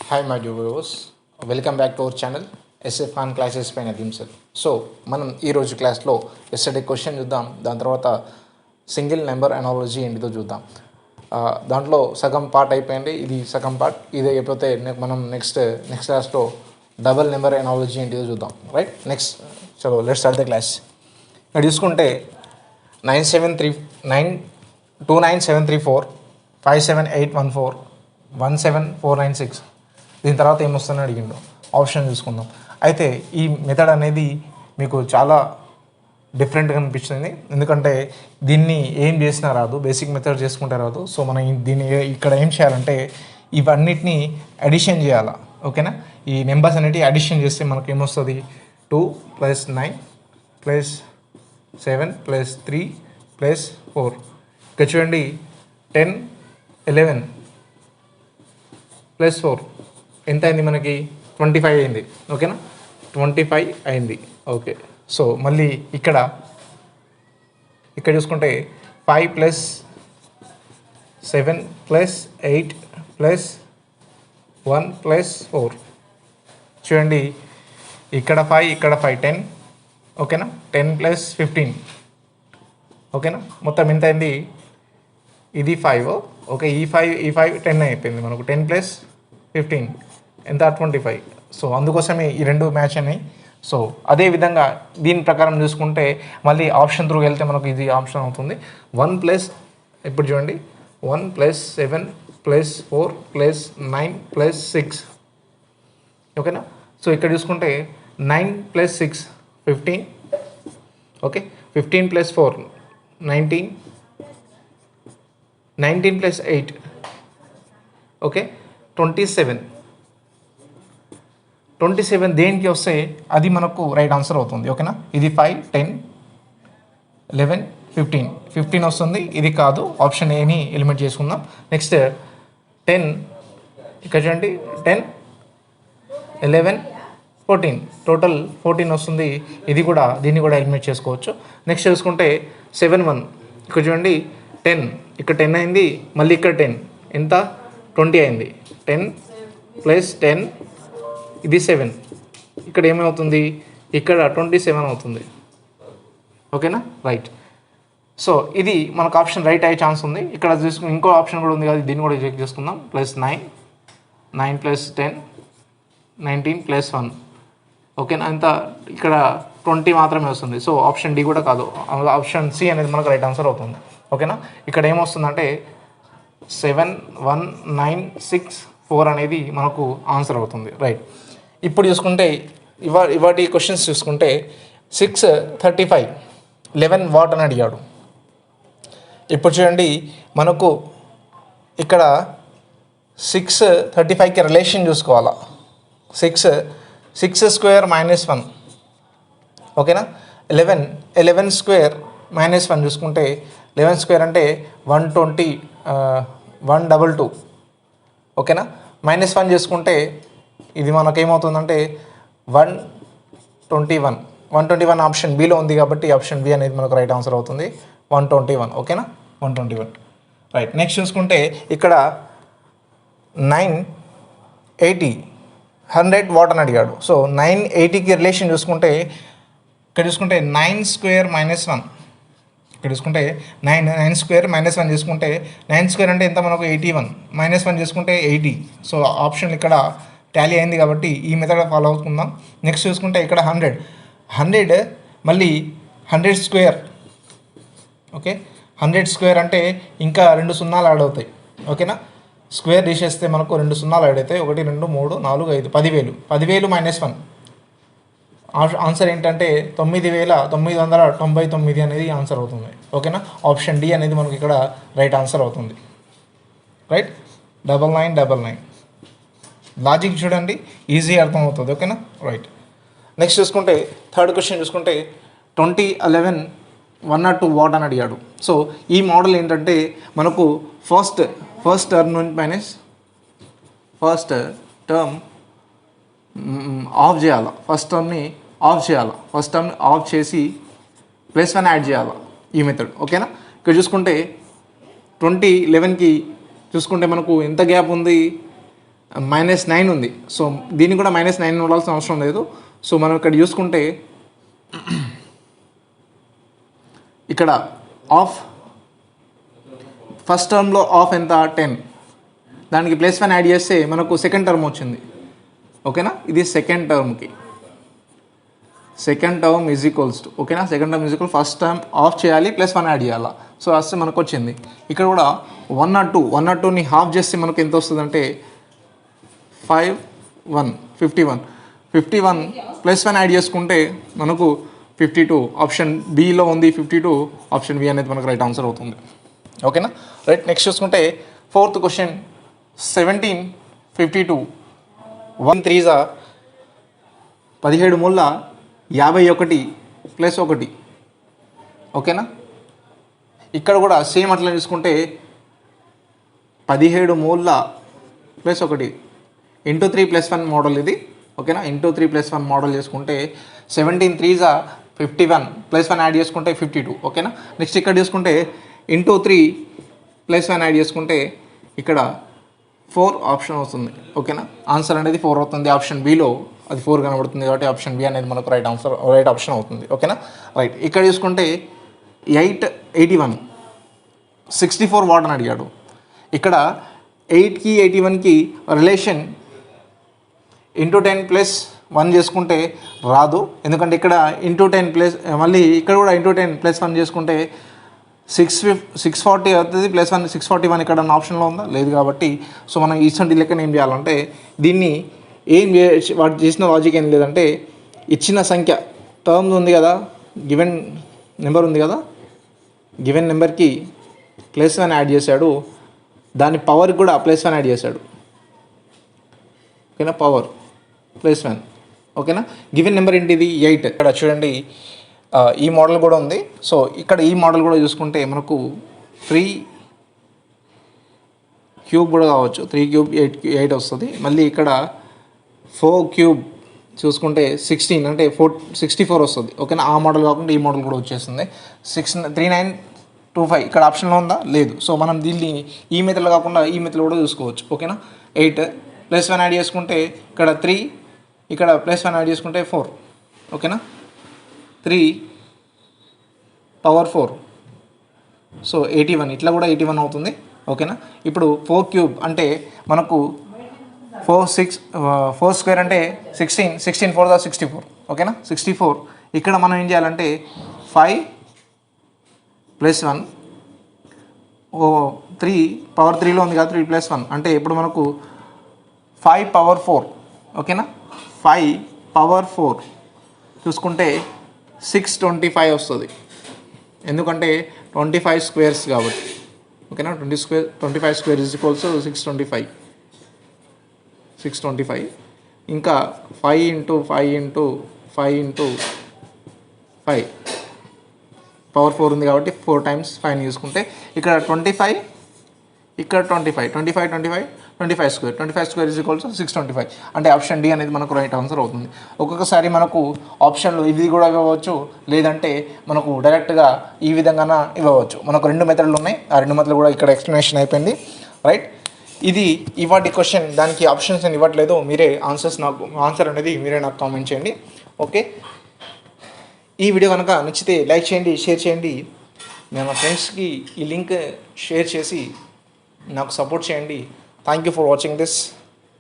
Hi my dear viewers, welcome back to our channel SF Khan classes పైన దిమ్సల్. So మనం ఈరోజు క్లాస్లో ఎస్టర్డే క్వశ్చన్ చూద్దాం. దాని తర్వాత సింగిల్ నెంబర్ అనాలజీ ఏంటిదో చూద్దాం. దాంట్లో సగం పార్ట్ అయిపోయింది, ఇది సగం పార్ట్. ఇది అయిపోతే మనం నెక్స్ట్ క్లాస్లో డబల్ నెంబర్ అనాలజీ ఏంటిదో చూద్దాం. రైట్, నెక్స్ట్ చలో లెట్స్ స్టార్ట్ ద క్లాస్. ఇక్కడ చూసుకుంటే 29734 57814 17496. దీని తర్వాత ఏమొస్తుందని అడిగిండు. ఆప్షన్ చూసుకుందాం. అయితే ఈ మెథడ్ అనేది మీకు చాలా డిఫరెంట్గా అనిపిస్తుంది, ఎందుకంటే దీన్ని ఏం చేసినా రాదు, బేసిక్ మెథడ్ చేసుకుంటే రాదు. సో మనం దీన్ని ఇక్కడ ఏం చేయాలంటే ఇవన్నిటిని అడిషన్ చేయాలి. ఓకేనా, ఈ నెంబర్స్ అనేవి అడిషన్ చేస్తే మనకు ఏమొస్తుంది, 2 + 9 + 7 + 3 + 4. ఇక్కడ చూడండి 10 11 + 4 ఎంత అయింది, మనకి 25 అయింది. ఓకేనా, 25 అయింది. ఓకే, సో మళ్ళీ ఇక్కడ చూసుకుంటే 5 + 7 + 8 + 1 + 4. చూడండి ఇక్కడ 5 ఇక్కడ 5 10. ఓకేనా, 10 + 15. ఓకేనా, మొత్తం ఎంత అయింది, ఇది 5. ఓకే, ఈ 5 10 అయిపోయింది మనకు. 10 + 15 ఎంత, 25. సో అందుకోసమే ఈ రెండు మ్యాచ్ అయినాయి. సో అదేవిధంగా దీని ప్రకారం చూసుకుంటే మళ్ళీ ఆప్షన్ త్రూ వెళ్తే మనకు ఇది ఆప్షన్ అవుతుంది. 1 + ఇప్పుడు చూడండి 1 + 7 + 4 + 9 + 6. ఓకేనా, సో ఇక్కడ చూసుకుంటే 9 + 6 15. ఓకే, 15 + 4 19 19 + 8. ఓకే, 27 దేనికి వస్తే అది మనకు రైట్ ఆన్సర్ అవుతుంది. ఓకేనా, ఇది 5 10 11 15 వస్తుంది, ఇది కాదు. ఆప్షన్ ఏని ఎలిమినేట్ చేసుకుందాం. నెక్స్ట్ 10, ఇక్కడ చూడండి 10 11 14, టోటల్ 14 వస్తుంది, ఇది కూడా దీన్ని కూడా ఎలిమినేట్ చేసుకోవచ్చు. నెక్స్ట్ చూసుకుంటే 7 1, ఇక్కడ చూడండి 10, ఇక్కడ 10 అయింది, మళ్ళీ ఇక్కడ 10 ఎంత 20 అయింది. 10 + 10 ఇది 7, ఇక్కడ ఏమవుతుంది, ఇక్కడ 27 అవుతుంది. ఓకేనా, రైట్. సో ఇది మనకు ఆప్షన్ రైట్ అయ్యే ఛాన్స్ ఉంది. ఇక్కడ చూసుకుని ఇంకో ఆప్షన్ కూడా ఉంది కదా, దీన్ని కూడా చెక్ చేసుకుందాం. +9 9 + 10 19 + 1. ఓకేనా, అంత ఇక్కడ 20 మాత్రమే వస్తుంది. సో ఆప్షన్ డి కూడా కాదు, ఆప్షన్ సి అనేది మనకు రైట్ ఆన్సర్ అవుతుంది. ఓకేనా, ఇక్కడ ఏమొస్తుందంటే 7 1 9 6 4 అనేది మనకు ఆన్సర్ అవుతుంది. రైట్, ఇప్పుడు చూసుకుంటే ఇవాటి క్వశ్చన్స్ చూసుకుంటే 6:35 11 వాట్ అని అడిగాడు. ఇప్పుడు చూడండి మనకు ఇక్కడ 6:35కి రిలేషన్ చూసుకోవాలా. 6 6² - 1. ఓకేనా, 11² - 1 చూసుకుంటే 11² అంటే 120 122. ఓకేనా, -1 చేసుకుంటే ఇది మనకేమవుతుందంటే 121 ఆప్షన్ బిలో ఉంది కాబట్టి ఆప్షన్ బి అనేది మనకు రైట్ ఆన్సర్ అవుతుంది. 121. ఓకేనా, 121. రైట్, నెక్స్ట్ చూసుకుంటే ఇక్కడ 980 100 వాట్ అని అడిగాడు. సో 980కి రిలేషన్ చూసుకుంటే ఇక్కడ చూసుకుంటే 9² - 1. ఇక్కడ చూసుకుంటే 9² - 1 చేసుకుంటే 9² అంటే ఎంత మనకు 81, -1 చేసుకుంటే 80. సో ఆప్షన్ ఇక్కడ టాలీ అయింది కాబట్టి ఈ మెథడ్ ఫాలో అవుతుందాం. నెక్స్ట్ చూసుకుంటే ఇక్కడ 100 మళ్ళీ 100². ఓకే, 100² అంటే ఇంకా 2 సున్నాలు యాడ్ అవుతాయి. ఓకేనా, స్క్వేర్ తీసేస్తే మనకు 2 సున్నాలు యాడ్ అవుతాయి. 1 2 3 4 5 10,000 -1. ఆన్సర్ ఏంటంటే 9,999 అనేది ఆన్సర్ అవుతుంది. ఓకేనా, ఆప్షన్ డి అనేది మనకి ఇక్కడ రైట్ ఆన్సర్ అవుతుంది. రైట్, 9999. లాజిక్ చూడండి, ఈజీ అర్థమవుతుంది. ఓకేనా, రైట్. నెక్స్ట్ చూసుకుంటే థర్డ్ క్వశ్చన్ చూసుకుంటే 2011 102 వాట్ అని అడిగాడు. సో ఈ మోడల్ ఏంటంటే మనకు ఫస్ట్ టర్మ్ ఆఫ్ చేయాలి. ఫస్ట్ టర్మ్ని ఆఫ్ చేసి +1 యాడ్ చేయాలి, ఈ మెథడ్. ఓకేనా, ఇక్కడ చూసుకుంటే 2011కి చూసుకుంటే మనకు ఎంత గ్యాప్ ఉంది, -9 ఉంది. సో దీనికి కూడా -9 ఉండాల్సిన అవసరం లేదు. సో మనం ఇక్కడ చూసుకుంటే ఇక్కడ ఆఫ్ ఫస్ట్ టర్మ్లో ఆఫ్ ఎంత 10, దానికి +1 యాడ్ చేస్తే మనకు సెకండ్ టర్మ్ వచ్చింది. ఓకేనా, ఇది సెకండ్ టర్మ్కి second term is equals to, ఓకేనా, second term is equal first term of చేయాలి +1 యాడ్ చేయాలా. సో వస్తే మనకు వచ్చింది. ఇక్కడ కూడా 102ని హాఫ్ చేస్తే మనకు ఎంత వస్తుందంటే 51 +1 యాడ్ చేసుకుంటే మనకు 52. ఆప్షన్ బిలో ఉంది 52. ఆప్షన్ బి అనేది మనకు రైట్ ఆన్సర్ అవుతుంది. ఓకేనా, రైట్. నెక్స్ట్ చూసుకుంటే 4th క్వశ్చన్ 1752 1 3 17 మూల 51 +1. ఓకేనా, ఇక్కడ కూడా సేమ్ అట్లా చూసుకుంటే 17 మూల +1 ఇంటూ 3 +1 మోడల్ ఇది. ఓకేనా, ఇంటూ 3 +1 మోడల్ చేసుకుంటే 17 3 51 +1 యాడ్ చేసుకుంటే 52. ఓకేనా, నెక్స్ట్ ఇక్కడ చూసుకుంటే ఇంటూ 3 +1 యాడ్ చేసుకుంటే ఇక్కడ 4 ఆప్షన్ వస్తుంది. ఓకేనా, ఆన్సర్ అనేది 4 అవుతుంది. ఆప్షన్ బిలో అది 4 కనబడుతుంది కాబట్టి ఆప్షన్ బి అనేది మనకు రైట్ ఆప్షన్ అవుతుంది. ఓకేనా, రైట్. ఇక్కడ చూసుకుంటే 81 64 వాట్ అని అడిగాడు. ఇక్కడ 8కి 81కి రిలేషన్ ఇంటూ 10 + 1 చేసుకుంటే రాదు, ఎందుకంటే ఇక్కడ ఇంటూ 10 మళ్ళీ ఇక్కడ కూడా ఇంటూ 10 +1 చేసుకుంటే 640 అవుతుంది. +1 641 ఇక్కడ ఆప్షన్లో ఉందా, లేదు కాబట్టి సో మనం ఇటువంటి లెక్కన ఏం చేయాలంటే దీన్ని వాటి చేసిన లాజిక్ ఏం లేదంటే ఇచ్చిన సంఖ్య టర్మ్స్ ఉంది కదా, గివెన్ నెంబర్ ఉంది కదా, గివెన్ నెంబర్కి +1 యాడ్ చేశాడు, దాని పవర్కి కూడా +1 యాడ్ చేశాడు. ఓకేనా, పవర్ +1. ఓకేనా, గివెన్ నెంబర్ ఏంటిది 8. ఇక్కడ చూడండి ఈ మోడల్ కూడా ఉంది. సో ఇక్కడ ఈ మోడల్ కూడా చూసుకుంటే మనకు 3³ కూడా కావచ్చు, 3³ 8 వస్తుంది. మళ్ళీ ఇక్కడ 4³ చూసుకుంటే 16 అంటే 64 వస్తుంది. ఓకేనా, ఆ మోడల్ కాకుండా ఈ మోడల్ కూడా వచ్చేస్తుంది. 3925 ఇక్కడ ఆప్షన్లో ఉందా, లేదు. సో మనం దీన్ని ఈ మెథడ్లో కాకుండా ఈ మెథడ్లో కూడా చూసుకోవచ్చు. ఓకేనా, 8 +1 యాడ్ చేసుకుంటే ఇక్కడ 3, ఇక్కడ +1 యాడ్ చేసుకుంటే 4. ఓకేనా, 3 పవర్ 4, సో 81 ఇట్లా కూడా 81 అవుతుంది. ఓకేనా, ఇప్పుడు 4³ అంటే మనకు 4 స్క్వేర్ అంటే 16 4 64. ఓకేనా, 64. ఇక్కడ మనం ఏం చేయాలంటే 5 +1 3 పవర్ 3లో ఉంది కదా, 3 +1 అంటే ఇప్పుడు మనకు 5 పవర్ 4. ఓకేనా, 5 పవర్ 4 చూసుకుంటే 625 వస్తుంది, ఎందుకంటే 25 స్క్వేర్స్ కాబట్టి. ఓకేనా, 25 స్క్వేర్ ఈజ్ ఈక్వల్స్ 625. ఇంకా 5 × 5 × 5 × 5 పవర్ 4 ఉంది కాబట్టి 4 టైమ్స్ 5 తీసుకుంటే ఇక్కడ 25, ఇక్కడ 25 స్క్వేర్. 25 square is equals 625. అంటే ఆప్షన్ డి అనేది మనకు రైట్ ఆన్సర్ అవుతుంది. ఒక్కొక్కసారి మనకు ఆప్షన్లు ఇది కూడా ఇవ్వవచ్చు, లేదంటే మనకు డైరెక్ట్గా ఈ విధంగా ఇవ్వవచ్చు. మనకు 2 మెథడ్లు ఉన్నాయి, ఆ 2 మెథడ్లు కూడా ఇక్కడ ఎక్స్ప్లెనేషన్ అయిపోయింది. రైట్, ఇది ఇవాటి క్వశ్చన్. దానికి ఆప్షన్స్ అని ఇవ్వట్లేదు, మీరే ఆన్సర్ అనేది మీరే నాకు కామెంట్ చేయండి. ఓకే, ఈ వీడియో కనుక నచ్చితే లైక్ చేయండి, షేర్ చేయండి. నేను నా ఫ్రెండ్స్కి ఈ లింక్ షేర్ చేసి నాకు సపోర్ట్ చేయండి. Thank you for watching this.